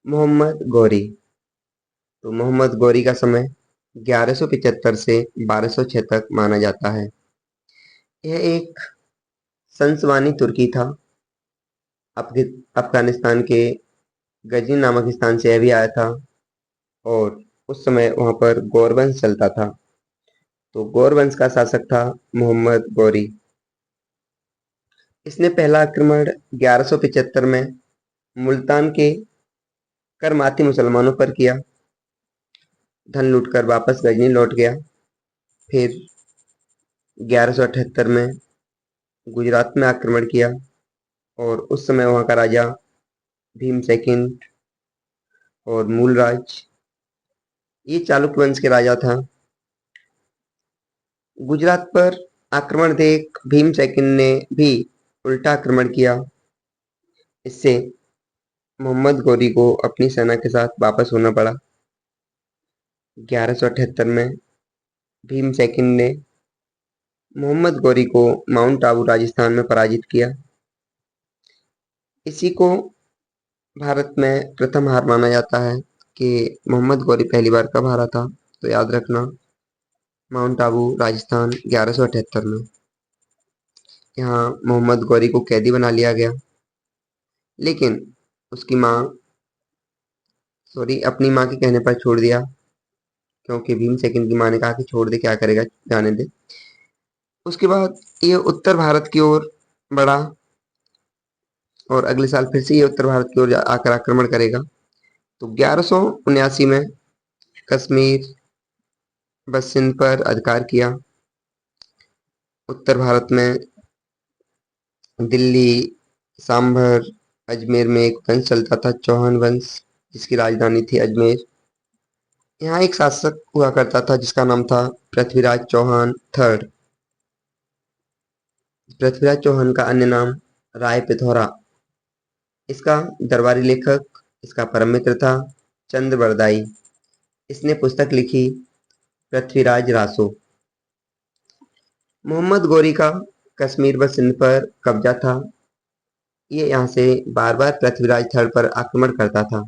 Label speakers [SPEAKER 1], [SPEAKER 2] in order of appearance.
[SPEAKER 1] मोहम्मद गौरी। तो मोहम्मद गौरी का समय 1175 से 1206 तक माना जाता है। यह एक संसवानी तुर्की था। अफगानिस्तान के गजनी नामक स्थान से यह भी आया था और उस समय वहां पर गौर वंश चलता था। तो गौर वंश का शासक था मोहम्मद गौरी। इसने पहला आक्रमण 1175 में मुल्तान के करमाती मुसलमानों पर किया। धन लूटकर वापस गजनी लौट गया। फिर 1178 में गुजरात में आक्रमण किया और उस समय वहां का राजा भीम सेकंड और मूलराज ये चालुक्य वंश के राजा था। गुजरात पर आक्रमण देख भीम सेकंड ने भी उल्टा आक्रमण किया। इससे मोहम्मद गौरी को अपनी सेना के साथ वापस होना पड़ा। 1178 में भीम सेकंड ने मोहम्मद गौरी को माउंट आबू राजस्थान में पराजित किया। इसी को भारत में प्रथम हार माना जाता है कि मोहम्मद गौरी पहली बार कब हारा था। तो याद रखना, माउंट आबू राजस्थान 1178 में। यहाँ मोहम्मद गौरी को कैदी बना लिया गया, लेकिन उसकी माँ अपनी माँ के कहने पर छोड़ दिया, क्योंकि भीम सेकंड की माँ ने कहा कि छोड़ दे, क्या करेगा, जाने दे। उसके बाद ये उत्तर भारत की ओर बढ़ा और अगले साल फिर से ये उत्तर भारत की ओर आकर आक्रमण करेगा। तो 1179 में कश्मीर व सिंध पर अधिकार किया। उत्तर भारत में दिल्ली, सांभर, अजमेर में एक वंश चलता था, चौहान वंश, जिसकी राजधानी थी अजमेर। यहाँ एक शासक हुआ करता था जिसका नाम था पृथ्वीराज चौहान थर्ड। पृथ्वीराज चौहान का अन्य नाम राय पिथौरा। इसका दरबारी लेखक, इसका परम मित्र था चंद्र बरदाई। इसने पुस्तक लिखी पृथ्वीराज रासो। मोहम्मद गौरी का कश्मीर व सिंध पर कब्जा था। ये यहाँ से बार बार पृथ्वीराज थर्ड पर आक्रमण करता था।